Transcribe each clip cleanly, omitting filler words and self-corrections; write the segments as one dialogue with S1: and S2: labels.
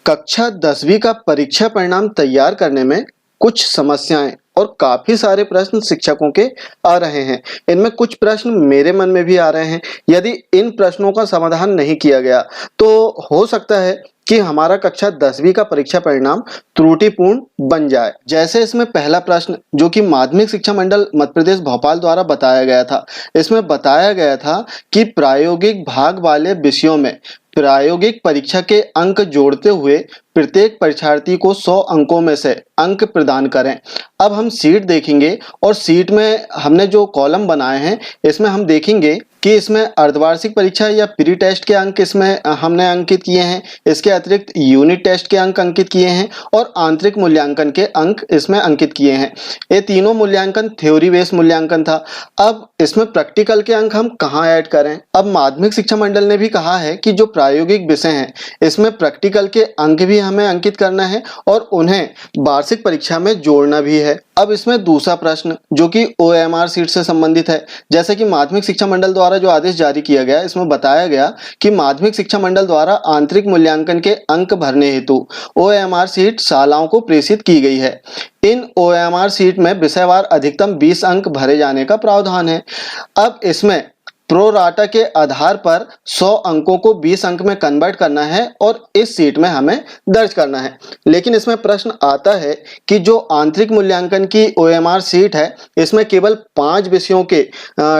S1: कक्षा 10वीं का परीक्षा परिणाम तैयार करने में कुछ समस्याएं और काफी सारे प्रश्न शिक्षकों के आ रहे हैं। इनमें कुछ प्रश्न मेरे मन में भी आ रहे हैं। यदि इन प्रश्नों का समाधान नहीं किया गया तो हो सकता है कि हमारा कक्षा 10वीं का परीक्षा परिणाम त्रुटिपूर्ण बन जाए। जैसे इसमें पहला प्रश्न जो कि माध्यमिक शिक्षा मंडल मध्य प्रदेश भोपाल द्वारा बताया गया था, इसमें बताया गया था कि प्रायोगिक भाग वाले विषयों में प्रायोगिक परीक्षा के अंक जोड़ते हुए प्रत्येक परीक्षार्थी को 100 अंकों में से अंक प्रदान करें। अब हम सीट देखेंगे और सीट में हमने जो कॉलम बनाए हैं इसमें हम देखेंगे कि इसमें अर्धवार्षिक परीक्षा या प्री टेस्ट के अंक इसमें हमने अंकित किए हैं। इसके अतिरिक्त यूनिट टेस्ट के अंक अंकित किए हैं और आंतरिक मूल्यांकन के अंक इसमें अंकित किए हैं। ये तीनों मूल्यांकन थ्योरी बेस्ड मूल्यांकन था। अब इसमें प्रैक्टिकल के अंक हम कहाँ ऐड करें? अब माध्यमिक शिक्षा मंडल ने भी कहा है कि जो प्रायोगिक विषय हैं इसमें प्रैक्टिकल के अंक भी हमें अंकित करना है और उन्हें वार्षिक परीक्षा में जोड़ना भी है। अब इसमें दूसरा प्रश्न जो कि OMR सीट से संबंधित है। जैसे कि माध्यमिक शिक्षा मंडल द्वारा जो आदेश जारी किया गया इसमें बताया गया कि माध्यमिक शिक्षा मंडल द्वारा आंतरिक मूल्यांकन के अंक भरने हेतु OMR सीट शालाओं को प्रेषित की गई है। इन OMR सीट में विषयवार अधिकतम 20 अंक भरे जाने का प्रावधान है। अब इसमें प्रोराटा के आधार पर 100 अंकों को 20 अंक में कन्वर्ट करना है और इस सीट में हमें दर्ज करना है। लेकिन इसमें प्रश्न आता है कि जो आंतरिक मूल्यांकन की OMR सीट है इसमें केवल 5 विषयों के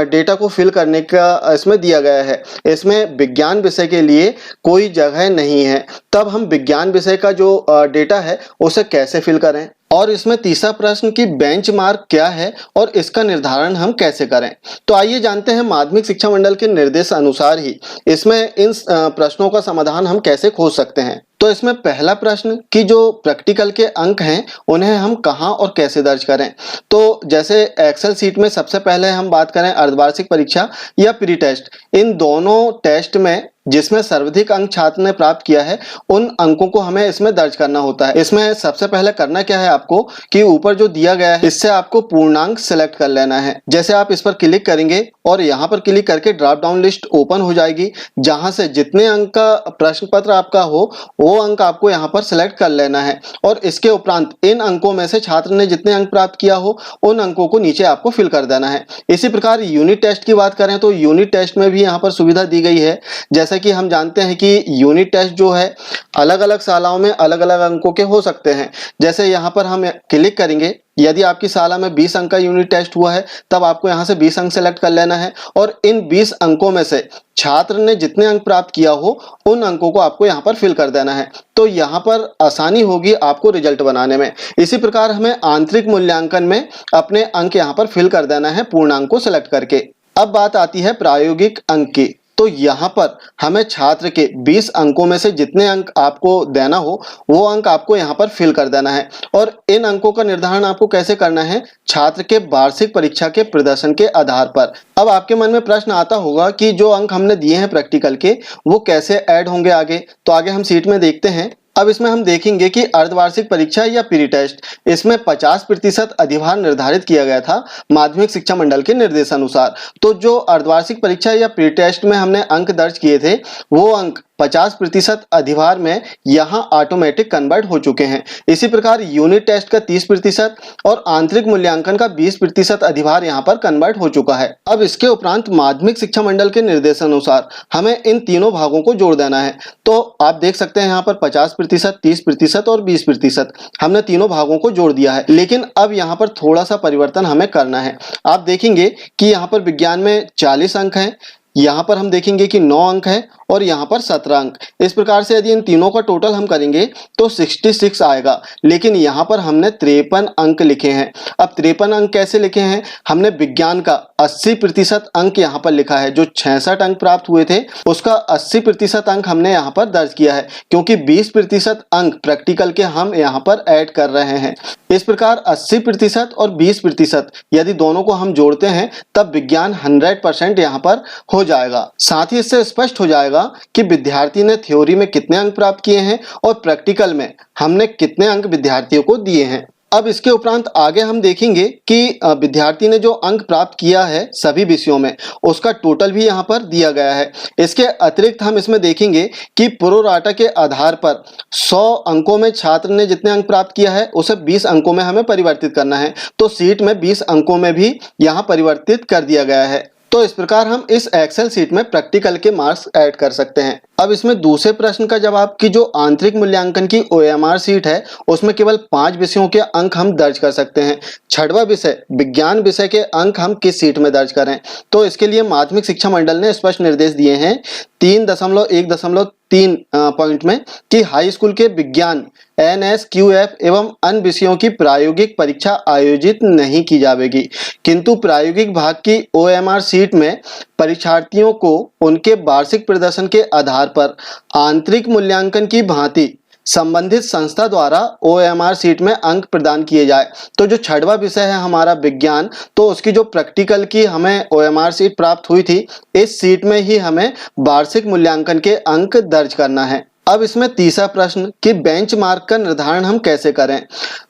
S1: डेटा को फिल करने का इसमें दिया गया है। इसमें विज्ञान विषय के लिए कोई जगह नहीं है। तब हम विज्ञान विषय का जो डेटा है उसे कैसे फिल करें? और इसमें तीसरा प्रश्न कि बेंचमार्क क्या है और इसका निर्धारण हम कैसे करें? तो आइए जानते हैं माध्यमिक शिक्षा मंडल के निर्देश अनुसार ही इसमें इन प्रश्नों का समाधान हम कैसे खोज सकते हैं। तो इसमें पहला प्रश्न कि जो प्रैक्टिकल के अंक हैं उन्हें हम कहां और कैसे दर्ज करें? तो जैसे एक्सेल सीट में सबसे पहले हम बात करें अर्धवार्षिक परीक्षा या प्री टेस्ट, इन दोनों टेस्ट में जिसमें सर्वाधिक अंक छात्र ने प्राप्त किया है उन अंकों को हमें इसमें दर्ज करना होता है। इसमें सबसे पहले करना क्या है आपको कि ऊपर जो दिया गया है इससे आपको पूर्णांक सेलेक्ट कर लेना है। जैसे आप इस पर क्लिक करेंगे और यहाँ पर क्लिक करके ड्रॉप डाउन लिस्ट ओपन हो जाएगी, जहां से जितने अंक का प्रश्न पत्र आपका हो वो अंक आपको यहाँ पर सेलेक्ट कर लेना है और इसके उपरांत इन अंकों में से छात्र ने जितने अंक प्राप्त किया हो उन अंकों को नीचे आपको फिल कर देना है। इसी प्रकार यूनिट टेस्ट की बात करें तो यूनिट टेस्ट में भी यहाँ पर सुविधा दी गई है। जैसे कि हम जानते हैं कि यूनिट टेस्ट जो है अलग अलग शालाओं में अलग अलग अंकों के हो सकते हैं। जैसे यहाँ पर हम क्लिक करेंगे, यदि आपकी शाला में 20 अंक का यूनिट टेस्ट हुआ है तब आपको यहाँ से 20 अंक सेलेक्ट कर लेना है और इन 20 अंकों में से छात्र ने जितने अंक प्राप्त किया हो उन अंकों को आपको यहाँ पर फिल कर देना है। तो यहाँ पर आसानी होगी आपको रिजल्ट बनाने में। इसी प्रकार हमें आंतरिक मूल्यांकन में अपने अंक यहाँ पर फिल कर देना है पूर्णांक को सेलेक्ट करके। अब बात आती है प्रायोगिक अंक की। तो यहाँ पर हमें छात्र के 20 अंकों में से जितने अंक आपको देना हो वो अंक आपको यहाँ पर फिल कर देना है और इन अंकों का निर्धारण आपको कैसे करना है? छात्र के वार्षिक परीक्षा के प्रदर्शन के आधार पर। अब आपके मन में प्रश्न आता होगा कि जो अंक हमने दिए हैं प्रैक्टिकल के वो कैसे ऐड होंगे आगे? तो आगे हम सीट में देखते हैं। अब इसमें हम देखेंगे कि अर्धवार्षिक परीक्षा या प्री टेस्ट, इसमें 50% अधिभार निर्धारित किया गया था माध्यमिक शिक्षा मंडल के निर्देशानुसार। तो जो अर्धवार्षिक परीक्षा या प्री टेस्ट में हमने अंक दर्ज किए थे वो अंक 50% अधिभार में यहाँ ऑटोमेटिक कन्वर्ट हो चुके हैं। इसी प्रकार यूनिट टेस्ट का 30% और आंतरिक मूल्यांकन का 20% अधिभार यहाँ पर कन्वर्ट हो चुका है। अब इसके उपरांत माध्यमिक शिक्षा मंडल के निर्देशानुसार हमें इन तीनों भागों को जोड़ देना है। तो आप देख सकते हैं यहाँ पर 50%, 30% और 20% हमने तीनों भागों को जोड़ दिया है। लेकिन अब यहाँ पर थोड़ा सा परिवर्तन हमें करना है। आप देखेंगे कि यहाँ पर विज्ञान में 40 अंक हैं, यहाँ पर हम देखेंगे कि 9 अंक है और यहाँ पर 17 अंक। इस प्रकार से यदि इन तीनों का टोटल हम करेंगे तो 66 आएगा। लेकिन यहाँ पर हमने 53 अंक लिखे हैं। अब 53 अंक कैसे लिखे हैं? हमने विज्ञान का 80% अंक यहाँ पर लिखा है। जो 66 अंक प्राप्त हुए थे उसका 80% अंक हमने यहाँ पर दर्ज किया है, क्योंकि 20% अंक प्रैक्टिकल के हम यहाँ पर ऐड कर रहे हैं। इस प्रकार 80% और 20% यदि दोनों को हम जोड़ते हैं तब विज्ञान 100% यहाँ पर हो जाएगा। साथ ही इससे स्पष्ट हो जाएगा कि विद्यार्थी ने थ्योरी में कितने अंक प्राप्त किए हैं और प्रैक्टिकल में हमने कितने अंक विद्यार्थियों को दिए हैं। अब इसके उपरांत आगे हम देखेंगे कि विद्यार्थी ने जो अंक प्राप्त किया है सभी विषयों में, उसका टोटल भी यहाँ पर दिया गया है। इसके अतिरिक्त हम इसमें देखेंगे कि प्रोराटा के आधार पर 100 अंकों में छात्र ने जितने अंक प्राप्त किया है उसे 20 अंकों में हमें परिवर्तित करना है, तो सीट में 20 अंकों में भी यहाँ परिवर्तित कर दिया गया है। तो इस प्रकार हम इस एक्सेल सीट में प्रैक्टिकल के मार्क्स ऐड कर सकते हैं। अब इसमें दूसरे प्रश्न का जवाब कि जो आंतरिक मूल्यांकन की OMR सीट है उसमें केवल 5 विषयों के अंक हम दर्ज कर सकते हैं। 6वां विषय विज्ञान विषय के अंक हम किस सीट में दर्ज करें, तो इसके लिए माध्यमिक शिक्षा मंडल ने स्पष्ट निर्देश दिए हैं 3.1.3 पॉइंट में कि हाई स्कूल के विज्ञान NSQF एवं अन्य विषयों की प्रायोगिक परीक्षा आयोजित नहीं की जाएगी, किंतु प्रायोगिक भाग की OMR सीट में परीक्षार्थियों को उनके वार्षिक प्रदर्शन के आधार पर आंतरिक मूल्यांकन की भांति संबंधित संस्था द्वारा OMR सीट में अंक प्रदान किए जाए। तो जो 6वां विषय है हमारा विज्ञान, तो उसकी जो प्रैक्टिकल की हमें OMR सीट प्राप्त हुई थी, इस सीट में ही हमें वार्षिक मूल्यांकन के अंक दर्ज करना है। अब इसमें तीसरा प्रश्न कि बेंचमार्क का निर्धारण हम कैसे करें,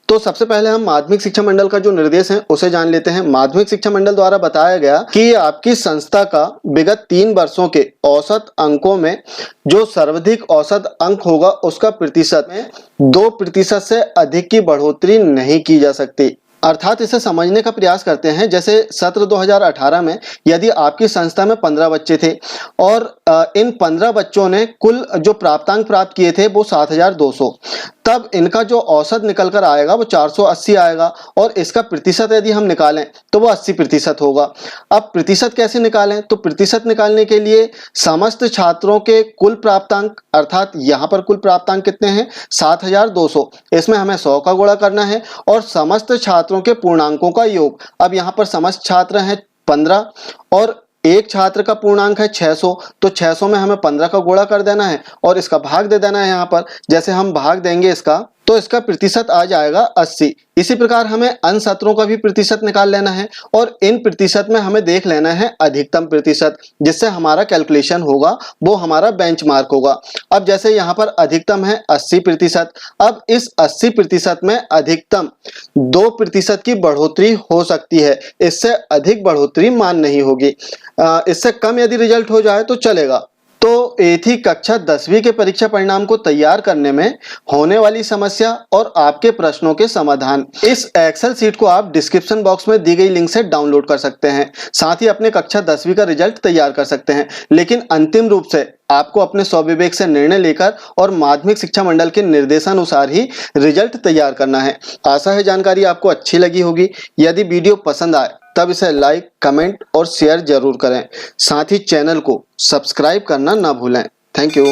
S1: तो सबसे पहले हम माध्यमिक शिक्षा मंडल का जो निर्देश है उसे जान लेते हैं। माध्यमिक शिक्षा मंडल द्वारा बताया गया कि आपकी संस्था का विगत 3 वर्षों के औसत अंकों में जो सर्वाधिक औसत अंक होगा उसका प्रतिशत में 2% से अधिक की बढ़ोतरी नहीं की जा सकती। अर्थात इसे समझने का प्रयास करते हैं, जैसे सत्र 2018 में यदि आपकी संस्था में 15 बच्चे थे और इन 15 बच्चों ने कुल जो प्राप्तांक प्राप्त किए थे वो 7200, तब इनका जो औसत निकल कर आएगा वो 480 आएगा और इसका प्रतिशत यदि हम निकालें तो वो 80% होगा। अब प्रतिशत कैसे निकालें, तो प्रतिशत निकालने के लिए समस्त छात्रों के कुल प्राप्तांक, अर्थात यहाँ पर कुल प्राप्तांक कितने हैं 7200, इसमें हमें 100 का गुणा करना है और समस्त छात्रों के पूर्णांकों का योग। अब यहाँ पर समस्त छात्र हैं 15 और एक छात्र का पूर्णांक है 600, तो 600 में हमें 15 का गुणा कर देना है और इसका भाग दे देना है। यहाँ पर जैसे हम भाग देंगे इसका, तो इसका प्रतिशत आ जाएगा 80। इसी प्रकार हमें अन्य सत्रों का भी प्रतिशत निकाल लेना है और इन प्रतिशत में हमें देख लेना है अधिकतम प्रतिशत, जिससे हमारा कैलकुलेशन होगा वो हमारा बेंचमार्क होगा। अब जैसे यहाँ पर अधिकतम है 80%, अब इस 80% में अधिकतम 2% की बढ़ोतरी हो सकती है, इससे अधिक बढ़ोतरी मान नहीं होगी। इससे कम यदि रिजल्ट हो जाए तो चलेगा। तो ये थी कक्षा 10वीं के परीक्षा परिणाम को तैयार करने में होने वाली समस्या और आपके प्रश्नों के समाधान। इस एक्सेल सीट को आप डिस्क्रिप्शन बॉक्स में दी गई लिंक से डाउनलोड कर सकते हैं, साथ ही अपने कक्षा 10वीं का रिजल्ट तैयार कर सकते हैं। लेकिन अंतिम रूप से आपको अपने स्वविवेक से निर्णय लेकर और माध्यमिक शिक्षा मंडल के निर्देशानुसार ही रिजल्ट तैयार करना है। आशा है जानकारी आपको अच्छी लगी होगी। यदि वीडियो पसंद आए तब इसे लाइक, कमेंट और शेयर जरूर करें। साथ ही चैनल को सब्सक्राइब करना ना भूलें। Thank you.